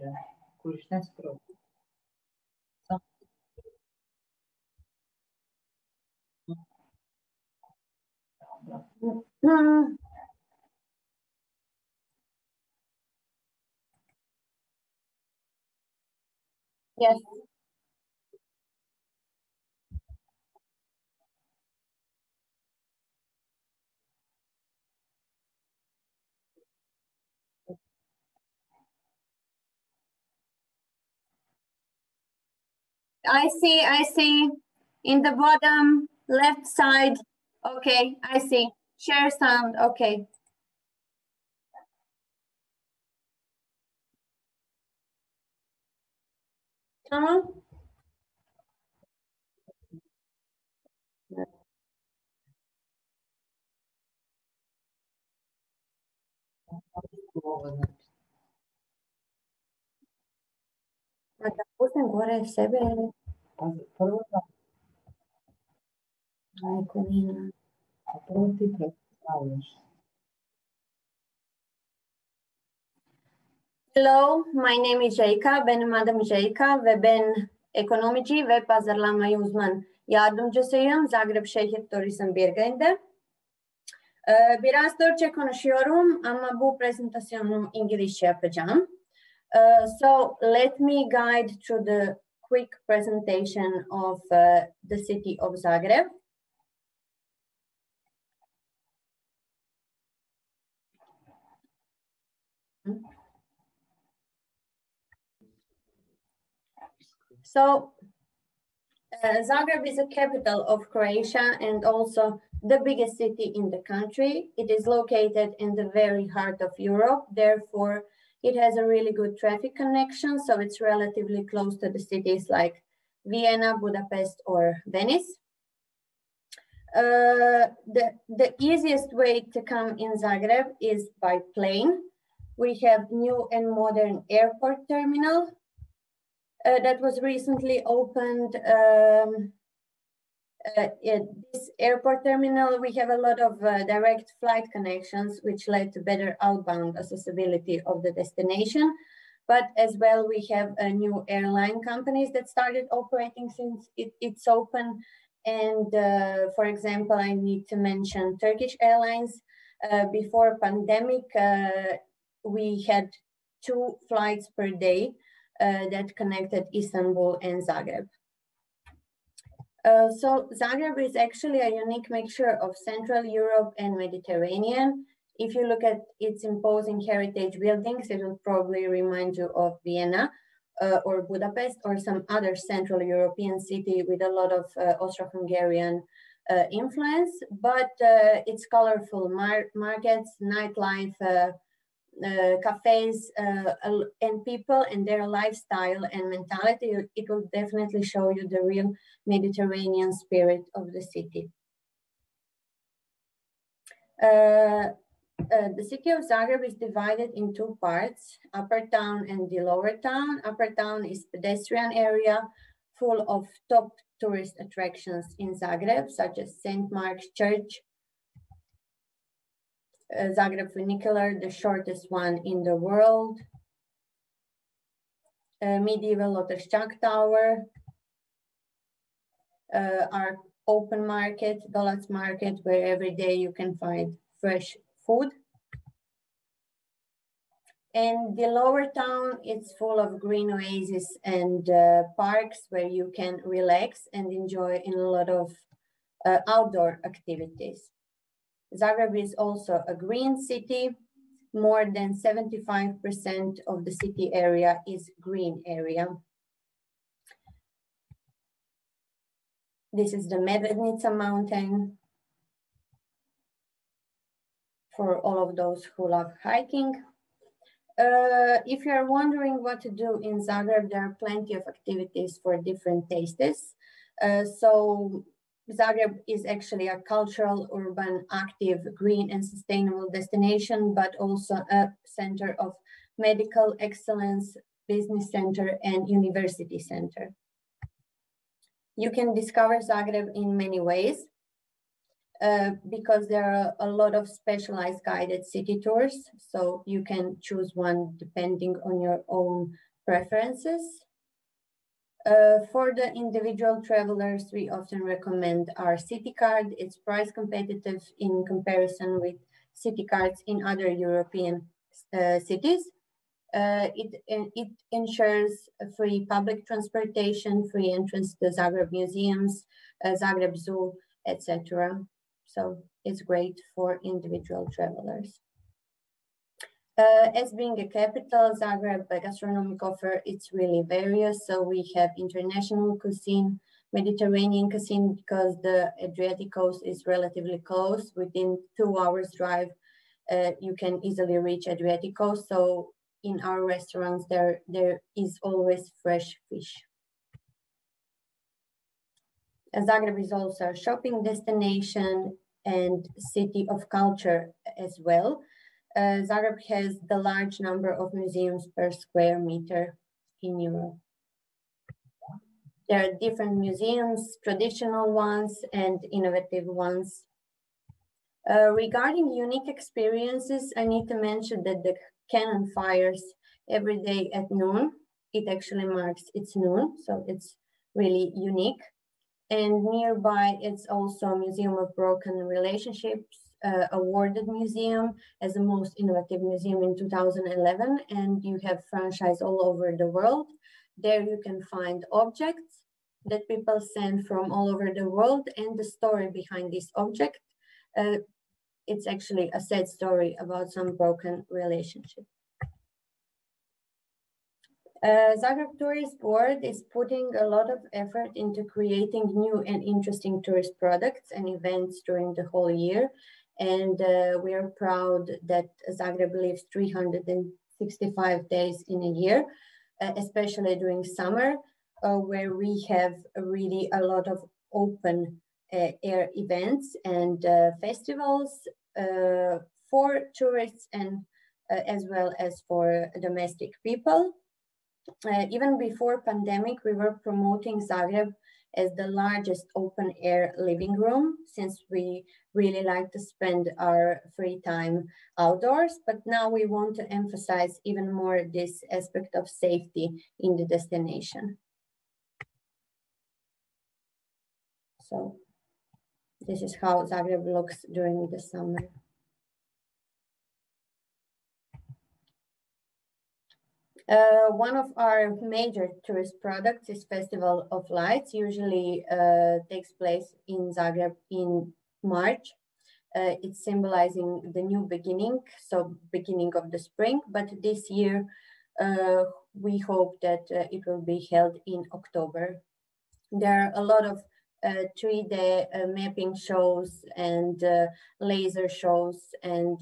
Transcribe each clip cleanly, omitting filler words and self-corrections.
ir, kurš nesaprot. Yes. I see. In the bottom left side. Okay, I see. Share sound, okay. Tamam. Pusem gore sebe. Prvo ti predstavljaš. Hello, my name is Jayka. Benim adım Jayka ve ben ekonomici ve pazarlama uzman yardımcısıyım Zagreb Şehir Turizm Birliği'nde. Biraz Türkçe konuşuyorum ama bu prezentasyonu İngilizce yapacağım. So let me guide through the quick presentation of the city of Zagreb. So Zagreb is the capital of Croatia and also the biggest city in the country. It is located in the very heart of Europe. Therefore, it has a really good traffic connection. So it's relatively close to the cities like Vienna, Budapest, or Venice. The easiest way to come in Zagreb is by plane. We have new and modern airport terminal that was recently opened. This airport terminal, we have a lot of direct flight connections, which led to better outbound accessibility of the destination. But as well, we have new airline companies that started operating since it's open. And for example, I need to mention Turkish Airlines. Before pandemic, we had 2 flights per day that connected Istanbul and Zagreb. So Zagreb is actually a unique mixture of Central Europe and Mediterranean. If you look at its imposing heritage buildings, it will probably remind you of Vienna or Budapest or some other Central European city with a lot of Austro-Hungarian influence. But its colorful markets, nightlife, cafes and people and their lifestyle and mentality, it will definitely show you the real Mediterranean spirit of the city. The city of Zagreb is divided in 2 parts, Upper Town and the Lower Town. Upper Town is pedestrian area full of top tourist attractions in Zagreb, such as St. Mark's Church, Zagreb Funicular, the shortest one in the world, medieval Lotoščak Tower, our open market, Dolac Market, where every day you can find fresh food. And the lower town, it's full of green oases and parks where you can relax and enjoy in a lot of outdoor activities. Zagreb is also a green city. More than 75% of the city area is green area. This is the Medvednica mountain for all of those who love hiking. If you're wondering what to do in Zagreb, there are plenty of activities for different tastes. So Zagreb is actually a cultural, urban, active, green and sustainable destination, but also a center of medical excellence, business center and university center. You can discover Zagreb in many ways. because there are a lot of specialized guided city tours, so you can choose one depending on your own preferences. For the individual travelers, we often recommend our city card. It's price competitive in comparison with city cards in other European cities. It ensures free public transportation, free entrance to Zagreb museums, Zagreb Zoo, etc. So it's great for individual travelers. As being a capital, Zagreb gastronomic offer, it's really various. So we have international cuisine, Mediterranean cuisine, because the Adriatic coast is relatively close. Within 2 hours drive, you can easily reach Adriatic coast. So in our restaurants, there is always fresh fish. Zagreb is also a shopping destination and city of culture as well. Zagreb has the large number of museums per square meter in Europe. There are different museums, traditional ones and innovative ones. Regarding unique experiences, I need to mention that the cannon fires every day at noon. It actually marks its noon, so it's really unique. And nearby, it's also a Museum of Broken Relationships, awarded museum as the most innovative museum in 2011, and you have franchise all over the world. There you can find objects that people send from all over the world and the story behind this object. It's actually a sad story about some broken relationship. Zagreb Tourist Board is putting a lot of effort into creating new and interesting tourist products and events during the whole year. And we are proud that Zagreb lives 365 days in a year, especially during summer, where we have really a lot of open air events and festivals for tourists and as well as for domestic people. Even before pandemic, we were promoting Zagreb as the largest open air living room, since we really like to spend our free time outdoors. But now we want to emphasize even more this aspect of safety in the destination. So this is how Zagreb looks during the summer. One of our major tourist products is Festival of Lights, usually takes place in Zagreb in March. It's symbolizing the new beginning, so beginning of the spring, but this year we hope that it will be held in October. There are a lot of 3D mapping shows and laser shows and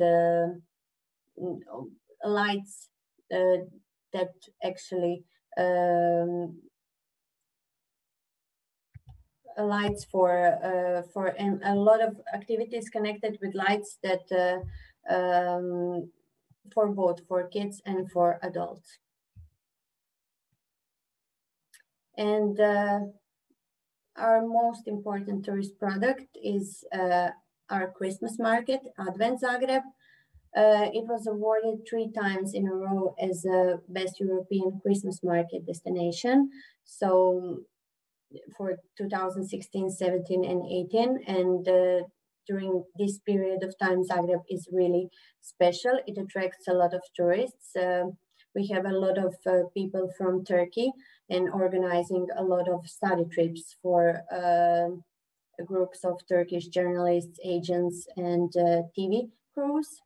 lights that actually lights for and a lot of activities connected with lights that for both for kids and for adults. And our most important tourist product is our Christmas market, Advent Zagreb. It was awarded 3 times in a row as a best European Christmas market destination. So for 2016, 17, and 18. And during this period of time, Zagreb is really special. It attracts a lot of tourists. We have a lot of people from Turkey and organizing a lot of study trips for groups of Turkish journalists, agents, and TV crews,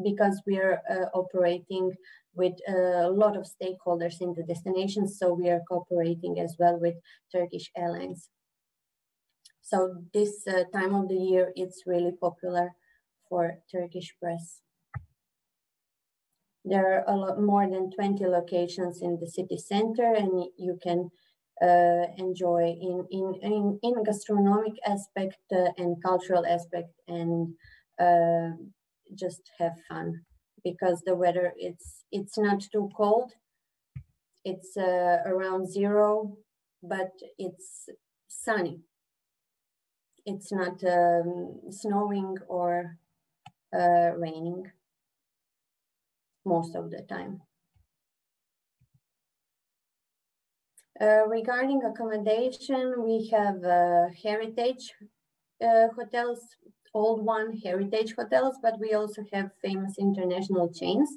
because we are operating with a lot of stakeholders in the destination. So we are cooperating as well with Turkish Airlines. So this time of the year, it's really popular for Turkish press. There are a lot more than 20 locations in the city center, and you can enjoy in gastronomic aspect and cultural aspect, and just have fun, because the weather, it's not too cold. It's around 0, but it's sunny. it's not snowing or raining most of the time. Regarding accommodation, we have heritage hotels, old one heritage hotels, but we also have famous international chains.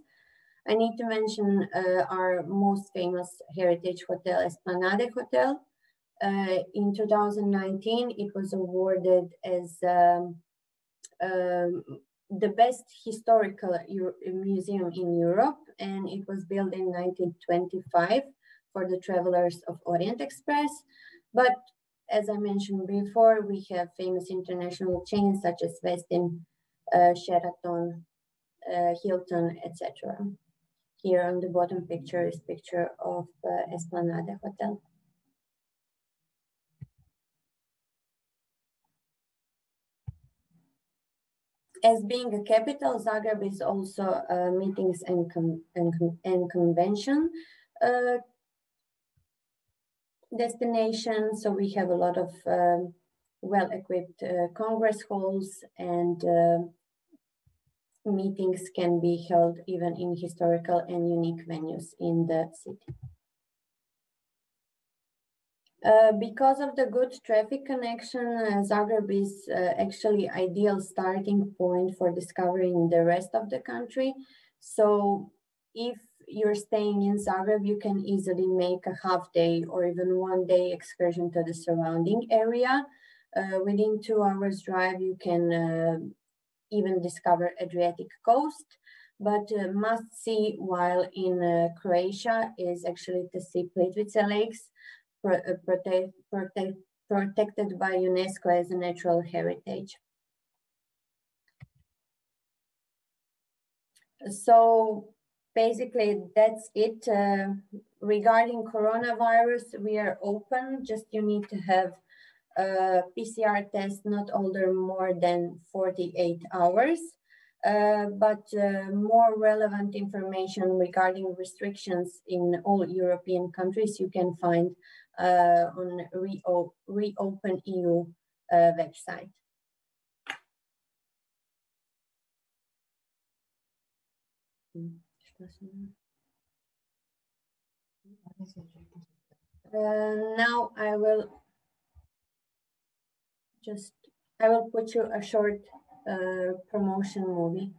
I need to mention our most famous heritage hotel, Esplanade Hotel. In 2019, it was awarded as the best historical museum in Europe, and it was built in 1925 for the travelers of Orient Express. But as I mentioned before, we have famous international chains such as Westin, Sheraton, Hilton, etc. Here on the bottom picture is picture of Esplanade Hotel. As being a capital, Zagreb is also meetings and convention destination. So we have a lot of well-equipped congress halls, and meetings can be held even in historical and unique venues in the city. Because of the good traffic connection, Zagreb is actually ideal starting point for discovering the rest of the country. So if you're staying in Zagreb, you can easily make a half day or even 1 day excursion to the surrounding area. Within 2 hours drive, you can even discover Adriatic coast. But must see while in Croatia is actually to see Plitvice lakes, protected by UNESCO as a natural heritage. So basically that's it. Regarding coronavirus, we are open, just you need to have a PCR test not older more than 48 hours. But more relevant information regarding restrictions in all European countries you can find on Reopen EU website. Now I will put you a short promotion movie.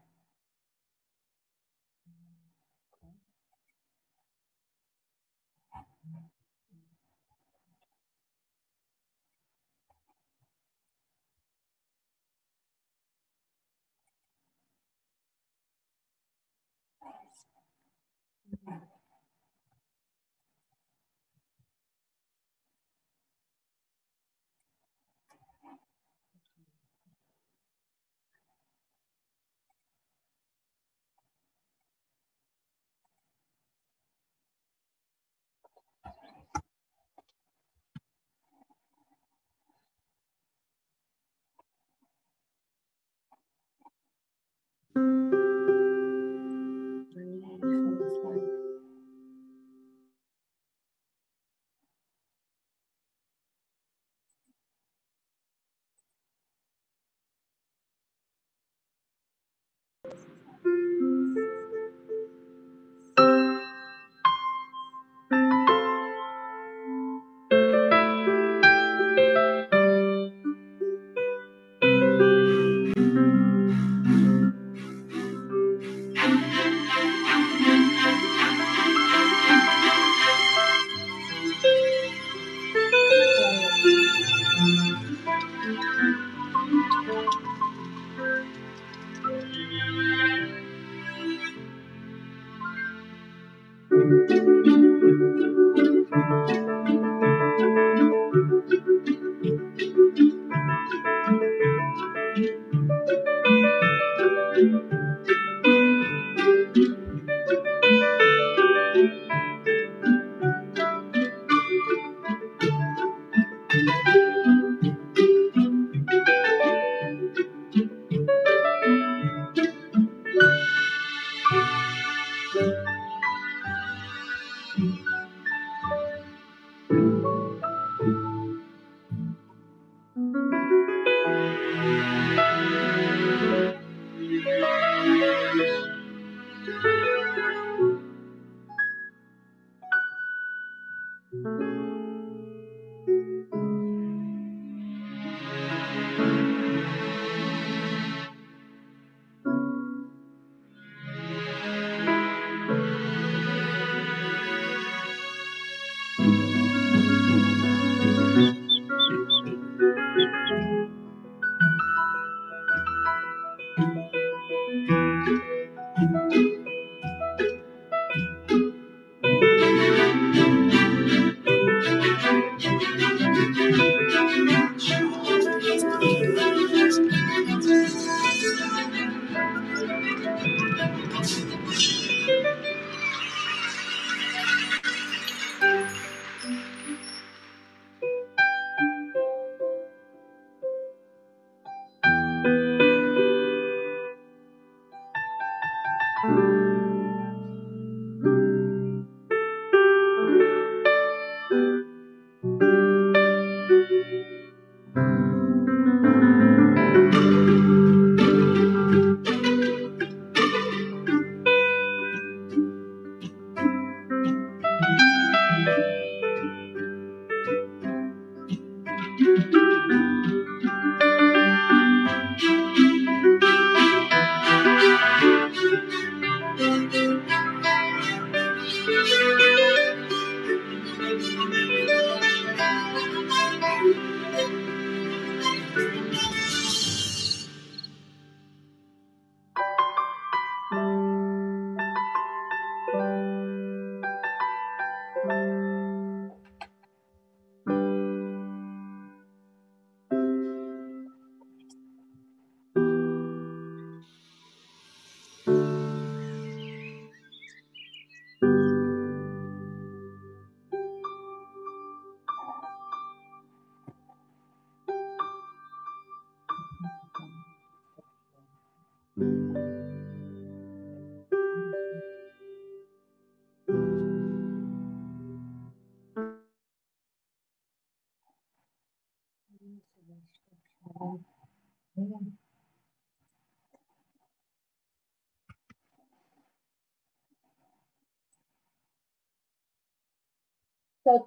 So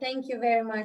thank you very much